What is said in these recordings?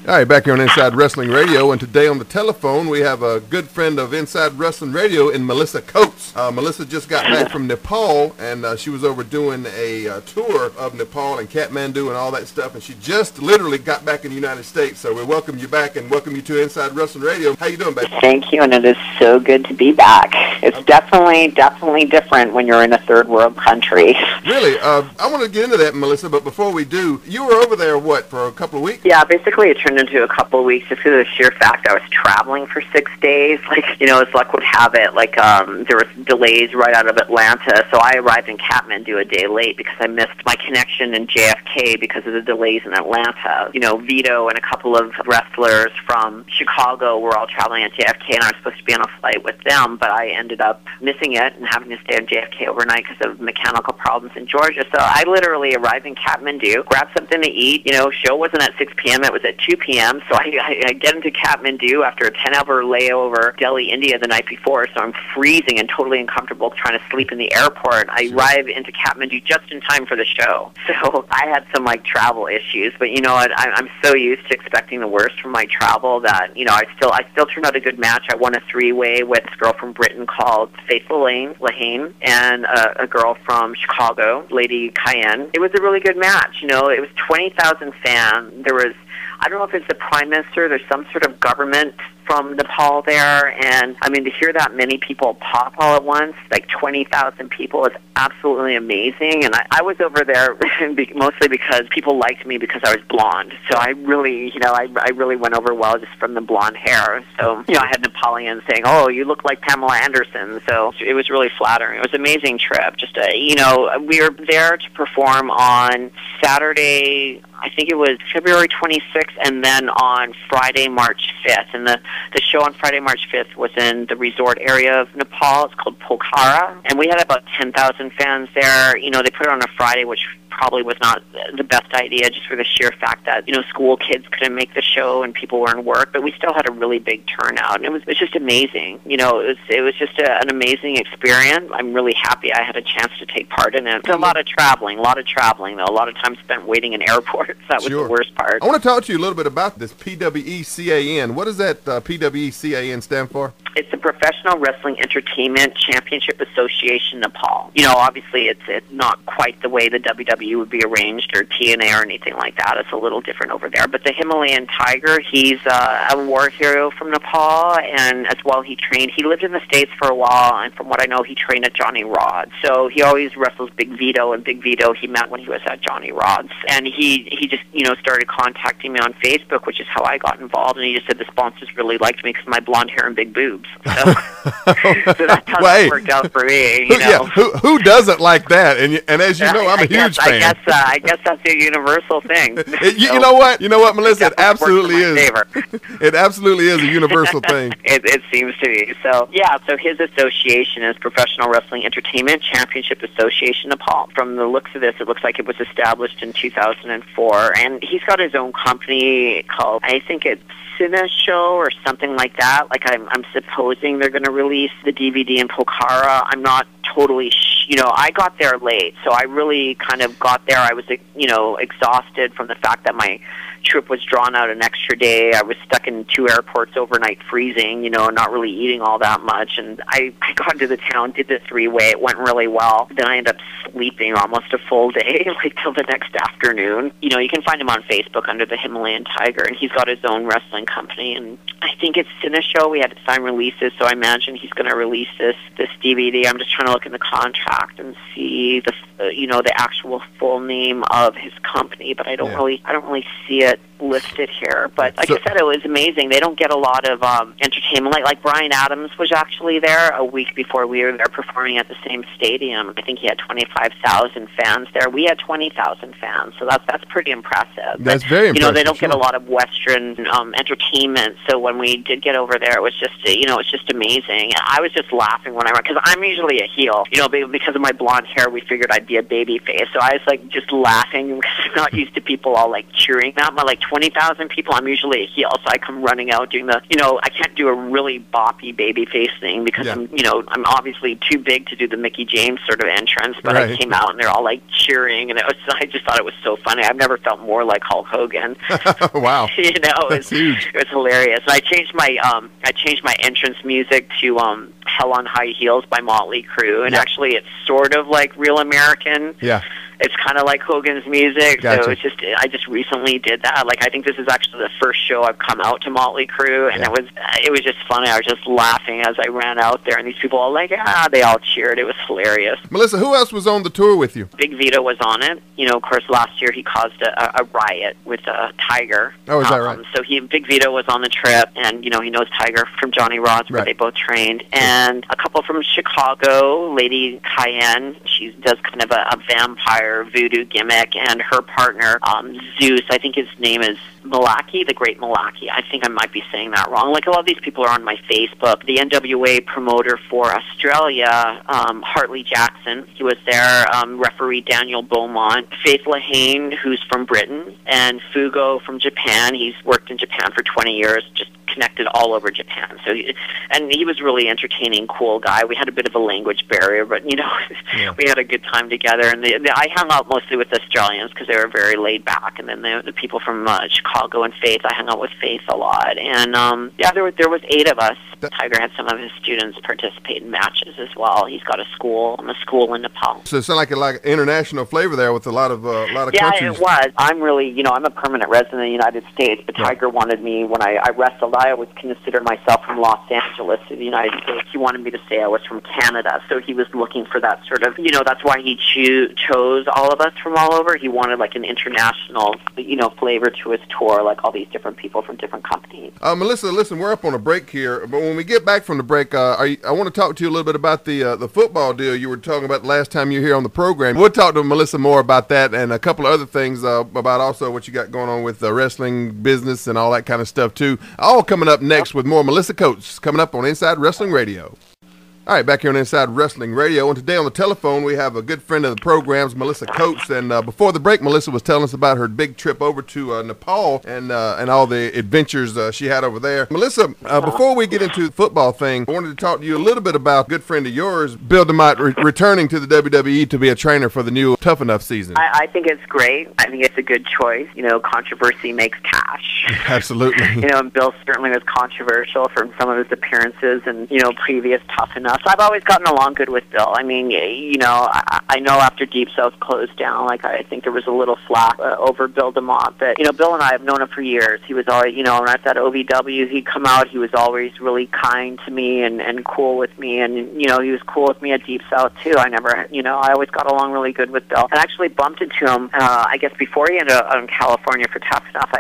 All right, back here on Inside Wrestling Radio, and today on the telephone we have a good friend of Inside Wrestling Radio in Melissa Coates. Melissa just got back from Nepal, and she was over doing a tour of Nepal and Kathmandu and all that stuff, and she just literally got back in the United States. So we welcome you back and welcome you to Inside Wrestling Radio. How you doing, baby? Thank you, and it is so good to be back. It's definitely different when you're in a third world country. Really? I want to get into that, Melissa, but before we do, you were over there, what, for a couple of weeks? Yeah, basically it turned into a couple of weeks just because of the sheer fact I was traveling for 6 days. Like, as luck would have it, there was delays right out of Atlanta, so I arrived in Kathmandu a day late because I missed my connection in JFK because of the delays in Atlanta. Vito and a couple of wrestlers from Chicago were all traveling at JFK, and I was supposed to be on a flight with them, but I ended up missing it and having to stay in JFK overnight because of mechanical problems in Georgia. So I literally arrived in Kathmandu, grabbed something to eat. Show wasn't at 6 p.m., it was at 2 p.m., so I get into Kathmandu after a 10-hour layover Delhi, India the night before, so I'm freezing and totally uncomfortable trying to sleep in the airport. I arrive into Kathmandu just in time for the show. So I had some travel issues, but you know what? I'm so used to expecting the worst from my travel that I still turned out a good match. I won a three-way with this girl from Britain called Faithful Lahane and a girl from Chicago, Lady Cayenne. It was a really good match. It was 20,000 fans. There was, I don't know if it's the Prime Minister, there's some sort of government from Nepal there, and to hear that many people pop all at once, 20,000 people, is absolutely amazing. And I was over there mostly because people liked me because I was blonde, so I really, I really went over well just from the blonde hair. So, I had Nepalians saying, "Oh, you look like Pamela Anderson," so it was really flattering. It was an amazing trip. Just, we were there to perform on Saturday, I think it was February 26th, and then on Friday, March 5th. And the show on Friday, March 5th was in the resort area of Nepal. It's called Pokhara. And we had about 10,000 fans there. They put it on a Friday, which probably was not the best idea just for the sheer fact that, school kids couldn't make the show and people were in work. But we still had a really big turnout. And it was just amazing. It was just an amazing experience. I'm really happy I had a chance to take part in it. It's a lot of traveling, though. A lot of time spent waiting in airports. That was the worst part. I want to talk to you a little bit about this PWECAN. What does that PWECAN stand for? It's the Professional Wrestling Entertainment Championship Association Nepal. Obviously it's not quite the way the WWE would be arranged or TNA or anything like that. It's a little different over there. But the Himalayan Tiger, he's a war hero from Nepal, and as well he lived in the States for a while, and from what I know, he trained at Johnny Rod's. So he always wrestles Big Vito, and Big Vito he met when he was at Johnny Rod's. And he just, started contacting me on Facebook, which is how I got involved, and he just said the sponsors really liked me because of my blonde hair and big boobs. So, so that's how that worked out for me. Yeah, who doesn't like that? And as you know, I'm a huge fan. I guess that's a universal thing. You know what, Melissa? It absolutely is. It absolutely is a universal thing. It seems to be. So yeah. So his association is Professional Wrestling Entertainment Championship Association Nepal. From the looks of this, it looks like it was established in 2004, and he's got his own company called, I think it's Show or something like that. I'm supposing they're going to release the DVD in Pokhara. I'm not totally I got there late, so I really kind of got there. I was exhausted from the fact that my trip was drawn out an extra day. I was stuck in 2 airports overnight freezing, not really eating all that much. And I got into the town, did the 3-way. It went really well. Then I ended up sleeping almost a full day, till the next afternoon. You can find him on Facebook under the Himalayan Tiger, and he's got his own wrestling company. And I think it's Show. We had to sign releases, so I imagine he's going to release this DVD. I'm just trying to look in the contract and see the actual full name of his company, but I don't really see it listed here. But like I said, it was amazing. They don't get a lot of entertainment. Like Brian Adams was actually there a week before we were there performing at the same stadium. I think he had 25,000 fans there. We had 20,000 fans, so that's pretty impressive. That's very impressive. They don't get a lot of Western entertainment. So when we did get over there, it was just it's just amazing. I was just laughing when I went because I'm usually a heel. Because of my blonde hair, we figured I'd be a baby face. So I was just laughing because I'm not used to people all cheering that much, 20,000 people, I'm usually a heel, so I come running out doing the, I can't do a really boppy baby face thing because I'm obviously too big to do the Mickey James sort of entrance, but I came out and they're all like cheering, and I just thought it was so funny. I've never felt more like Hulk Hogan. Wow. It's huge. It was hilarious. And I changed my entrance music to Hell on High Heels by Motley Crue, and actually it's sort of like Real American. Yeah. It's kind of like Hogan's music, so it's just, I just recently did that. Like, I think this is actually the first show I've come out to Motley Crue, and it was just funny. I was just laughing as I ran out there, and these people all like, they all cheered. It was hilarious. Melissa, who else was on the tour with you? Big Vito was on it. Of course, last year he caused a riot with Tiger. Oh, is that right? So Big Vito was on the trip, and, he knows Tiger from Johnny Rods, where they both trained. And a couple from Chicago, Lady Cayenne. She does kind of a vampire voodoo gimmick, and her partner, Zeus, I think his name is Malaki, the Great Malaki. I think I might be saying that wrong. Like, a lot of these people are on my Facebook. The NWA promoter for Australia, Hartley Jackson, he was there, referee Daniel Beaumont, Faith Lahane, who's from Britain, and Fugo from Japan. He's worked in Japan for 20 years, just connected all over Japan. So, and he was really entertaining, cool guy. We had a bit of a language barrier, but we had a good time together. And I hung out mostly with Australians because they were very laid back. And then the people from Chicago and Faith, I hung out with Faith a lot. And there was 8 of us. Tiger had some of his students participate in matches as well. He's got a school in Nepal. So it sounded like international flavor there with a lot of countries. Yeah, it was. I'm really, I'm a permanent resident of the United States, but Tiger wanted me, when I wrestled, I always considered myself from Los Angeles in the United States. He wanted me to say I was from Canada, so he was looking for that sort of, that's why he chose all of us from all over. He wanted like an international, flavor to his tour, like all these different people from different companies. Melissa, listen, we're up on a break here, but when we get back from the break, I want to talk to you a little bit about the football deal you were talking about last time you were here on the program. We'll talk to Melissa more about that and a couple of other things about also what you got going on with the wrestling business and all that kind of stuff too. All coming up next with more Melissa Coates coming up on Inside Wrestling Radio. All right, back here on Inside Wrestling Radio, and today on the telephone we have a good friend of the program's, Melissa Coates. And before the break, Melissa was telling us about her big trip over to Nepal and all the adventures she had over there. Melissa, before we get into the football thing, I wanted to talk to you a little bit about a good friend of yours, Bill DeMott, returning to the WWE to be a trainer for the new Tough Enough season. I think it's great. I think it's a good choice. Controversy makes cash. Absolutely. And Bill certainly was controversial from some of his appearances and, previous Tough Enough. So I've always gotten along good with Bill. I mean, I know after Deep South closed down, I think there was a little flack over Bill DeMott. But, Bill and I have known him for years. He was always, when I was at OVW, he'd come out. He was always really kind to me and cool with me. And, he was cool with me at Deep South, too. I always got along really good with Bill. And I actually bumped into him, I guess, before he ended up in California for Tough Enough.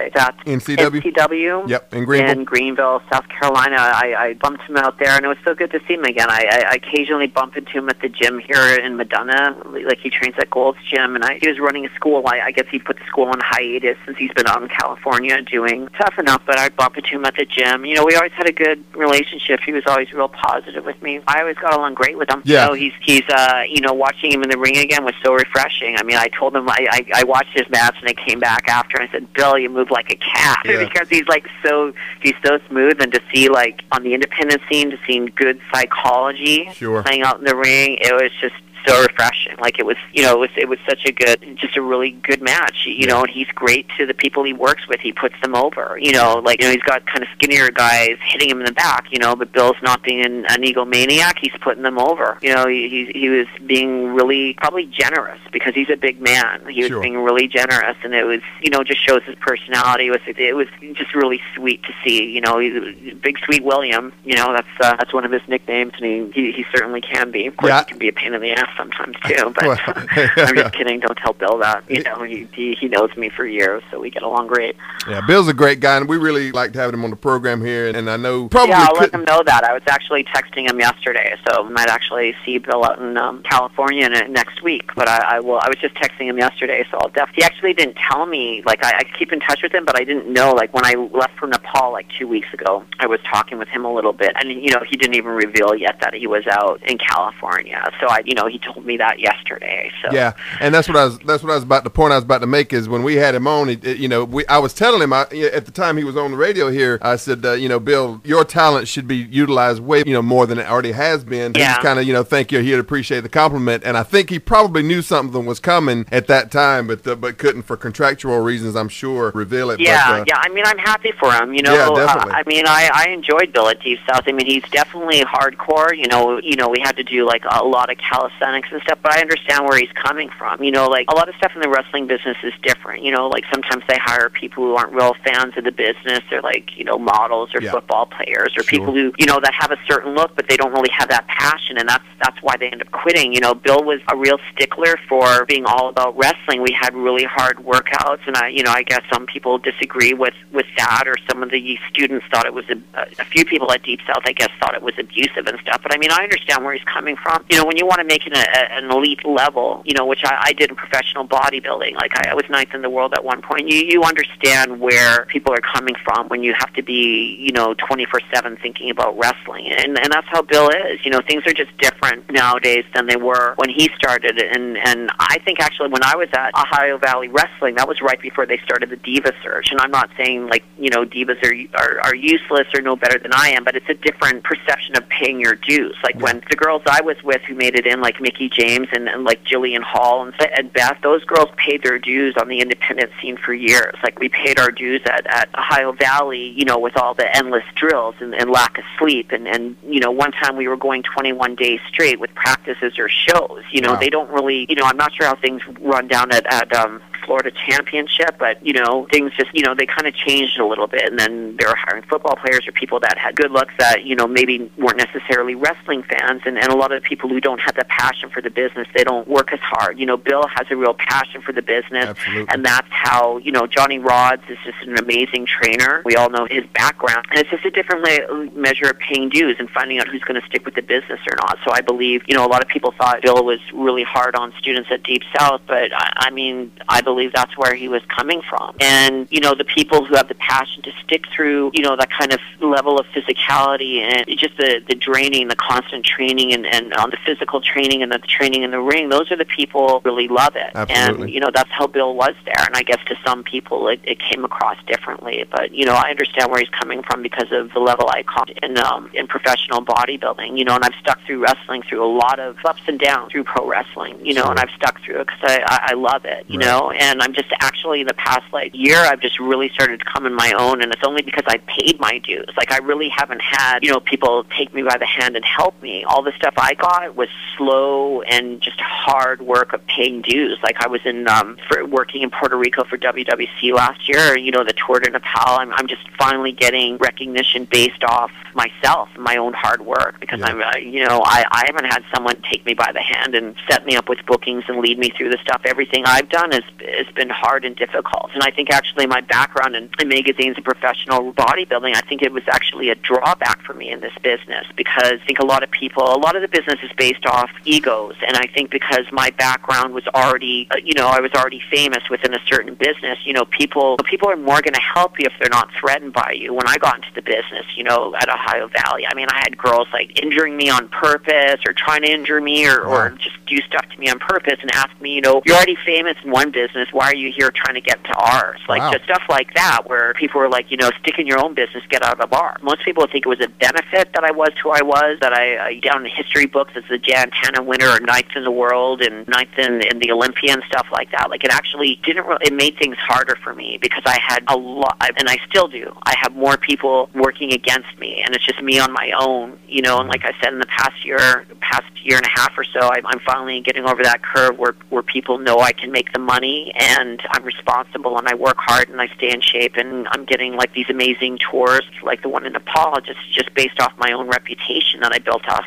NCW? Yep, in Greenville. In Greenville, South Carolina. I bumped him out there, and it was so good to see him again. I occasionally bump into him at the gym here in Medina. Like, he trains at Gold's Gym, and he was running a school. I guess he put the school on hiatus since he's been out in California doing Tough Enough, but I bump into him at the gym. We always had a good relationship. He was always real positive with me. I always got along great with him. Yeah. So he's watching him in the ring again was so refreshing. I mean, I told him, I watched his match, and I came back after, and I said, Bill, you move like a cat. Yeah. Because he's so smooth, and to see, on the independent scene, to see good psychology playing out in the ring, it was just so refreshing. Like, it was such a really good match, and he's great to the people he works with. He puts them over, he's got kind of skinnier guys hitting him in the back, but Bill's not being an egomaniac. He's putting them over. He was being really probably generous because he's a big man. He was being really generous, and it was, just shows his personality. It was just really sweet to see. He's Big Sweet William. That's one of his nicknames, and he certainly can be. Of course, he can be a pain in the ass sometimes too, but I'm just kidding. Don't tell Bill that. He knows me for years, so we get along great. Yeah, Bill's a great guy, and we really liked having him on the program here. And I know probably I'll let him know that. I was actually texting him yesterday, so I might actually see Bill out in California next week. But I will. I was just texting him yesterday, so I'll definitely. He actually didn't tell me. I keep in touch with him, but I didn't know. When I left for Nepal 2 weeks ago, I was talking with him a little bit, and he didn't even reveal yet that he was out in California. So he told me that yesterday. So yeah, and that's what I was about. The point I was about to make is when we had him on, I was telling him at the time he was on the radio here. I said, Bill, your talent should be utilized way more than it already has been. Yeah. He's kind of thank you. He'd appreciate the compliment, and I think he probably knew something was coming at that time, but couldn't for contractual reasons, I'm sure, reveal it. Yeah, yeah. I mean, I'm happy for him. Yeah, definitely. I mean, I enjoyed Bill at Deep South. I mean, he's definitely hardcore. We had to do like a lot of calisthenics and stuff, but I understand where he's coming from. Like a lot of stuff in the wrestling business is different. Like sometimes they hire people who aren't real fans of the business. They're like, models or football players or people who, that have a certain look, but they don't really have that passion, and that's why they end up quitting. Bill was a real stickler for being all about wrestling. We had really hard workouts, and I guess some people disagree with that, or some of the students thought it was a few people at Deep South, I guess, thought it was abusive and stuff. But I mean, I understand where he's coming from. When you want to make it an elite level, which I did in professional bodybuilding. Like I was ninth in the world at one point. You understand where people are coming from when you have to be 24/7 thinking about wrestling, and that's how Bill is. Things are just different nowadays than they were when he started. And I think actually when I was at Ohio Valley Wrestling, that was right before they started the Diva Search. And I'm not saying like divas are useless or no better than I am, but it's a different perception of paying your dues. Like when the girls I was with who made it in, like Mickey James and like Jillian Hall and Beth, those girls paid their dues on the independent scene for years. Like we paid our dues at Ohio Valley, with all the endless drills and lack of sleep. And one time we were going 21 days straight with practices or shows. Wow. They don't really, I'm not sure how things run down at Florida Championship, but things just they kind of changed a little bit, and then they were hiring football players or people that had good looks that maybe weren't necessarily wrestling fans, and a lot of the people who don't have the passion for the business, they don't work as hard. Bill has a real passion for the business. Absolutely. And that's how Johnny Rods is just an amazing trainer. We all know his background, and it's just a different measure of paying dues and finding out who's going to stick with the business or not. So I believe a lot of people thought Bill was really hard on students at Deep South, but I mean I believe that's where he was coming from. And the people who have the passion to stick through that kind of level of physicality and just the draining, the constant training and on the physical training and the training in the ring, those are the people who really love it. Absolutely. And that's how Bill was there. And I guess to some people it came across differently, but I understand where he's coming from because of the level I caught in professional bodybuilding, and I've stuck through wrestling through a lot of ups and downs through pro wrestling, and I've stuck through it because I love it, and I'm just actually in the past year I've just really started to come in my own, and it's only because I paid my dues. Like I really haven't had people take me by the hand and help me. All the stuff I got was slow and just hard work of paying dues. Like I was working in Puerto Rico for WWC last year, the tour to Nepal. I'm just finally getting recognition based off myself and my own hard work, because I haven't had someone take me by the hand and set me up with bookings and lead me through the stuff. Everything I've done has been hard and difficult. And I think actually my background in magazines and professional bodybuilding, I think it was actually a drawback for me in this business, because I think a lot of the business is based off egos. And I think because my background was already, I was already famous within a certain business, people are more going to help you if they're not threatened by you. When I got into the business, at Ohio Valley, I mean, I had girls like injuring me on purpose or trying to injure me or just do stuff to me on purpose and ask me, you're already famous in one business, why are you here trying to get to ours? Like just stuff like that, where people were like, stick in your own business, get out of ours. Most people think it was a benefit that I was who I was, that I down in history books as the Jan Tanna winner or ninth in the world and ninth in the Olympia and stuff like that. Like it actually it made things harder for me, because I had a lot, and I still do. I have more people working against me, and it's just me on my own, and like I said, in the past year and a half or so, I'm finally getting over that curve where people know I can make the money, and I'm responsible, and I work hard, and I stay in shape, and I'm getting like these amazing tours, like the one in Nepal, just based off my own reputation that I built off,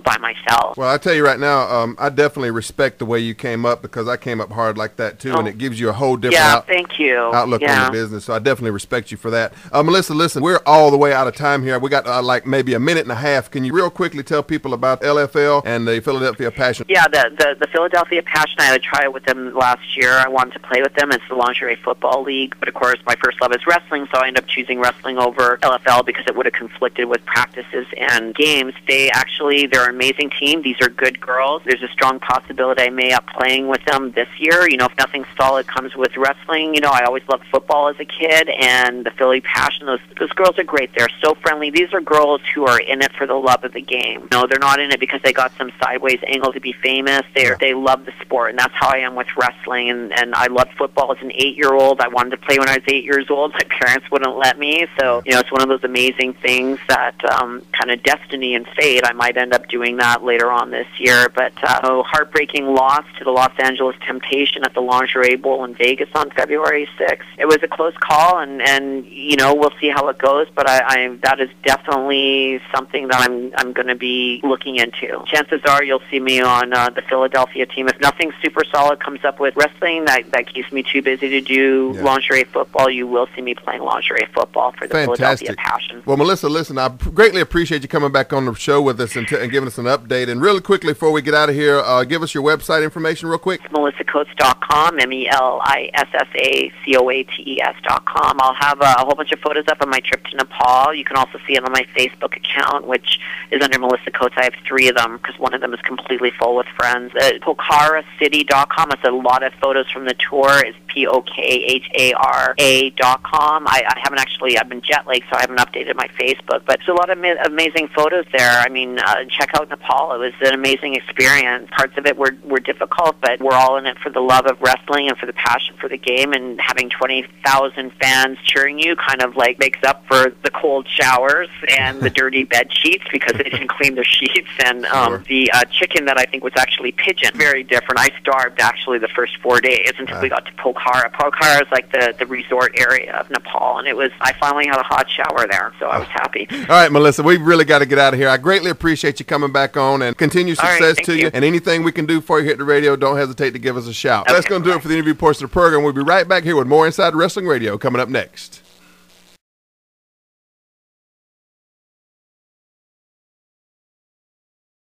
by myself. Well, I tell you right now, I definitely respect the way you came up, because I came up hard like that too, and it gives you a whole different outlook on the business. So I definitely respect you for that. Melissa, listen, we're all the way out of time here. We got like maybe a minute and a half. Can you real quickly tell people about LFL and the Philadelphia Passion? Yeah, the Philadelphia Passion, I had tried with them last year. I wanted to play with them. It's the Lingerie Football League, but of course my first love is wrestling, so I ended up choosing wrestling over LFL because it would have conflicted with practices and games. They're an amazing team. These are good talented girls. There's a strong possibility I may up playing with them this year. You know, if nothing solid comes with wrestling, you know, I always loved football as a kid, and the Philly Passion, those girls are great. They're so friendly. These are girls who are in it for the love of the game. No, they're not in it because they got some sideways angle to be famous. They love the sport, and that's how I am with wrestling. And I loved football as an 8-year-old. I wanted to play when I was 8 years old. My parents wouldn't let me, so you know, it's one of those amazing things that kind of destiny and fate. I might end up doing that later on this year. But heartbreaking loss to the Los Angeles Temptation at the Lingerie Bowl in Vegas on February 6th. It was a close call, and you know, we'll see how it goes. But that is definitely something that I'm going to be looking into. Chances are you'll see me on the Philadelphia team. If nothing super solid comes up with wrestling that keeps me too busy to do lingerie football, you will see me playing lingerie football for the Philadelphia Passion. Well, Melissa, listen, I greatly appreciate you coming back on the show with us and giving us an update. And really quickly before we get out of here, give us your website information real quick. MelissaCoates.com, MELISSACOATES.com. I'll have a whole bunch of photos up on my trip to Nepal. You can also see it on my Facebook account, which is under Melissa Coates. I have 3 of them because one of them is completely full with friends. PokharaCity.com. It's a lot of photos from the tour. It's POKHARA.com. I've been jet lagged, so I haven't updated my Facebook, but there's a lot of amazing photos there. I mean, check out Nepal. It was an amazing experience. Parts of it were difficult, but we're all in it for the love of wrestling and for the passion for the game, and having 20,000 fans cheering you kind of like makes up for the cold showers and the dirty bed sheets because they didn't clean their sheets, and the chicken that I think was actually pigeon. Very different. I starved actually the first 4 days until we got to Pokhara. Pokhara is like the resort area of Nepal, and I finally had a hot shower there, so I was happy. All right, Melissa, we've really got to get out of here. I greatly appreciate you coming back on, and continue success to you. And anything we can do for you here at the radio, don't hesitate to give us a shout. Okay, that's going to do it for the interview portion of the program. We'll be right back here with more Inside Wrestling Radio coming up next.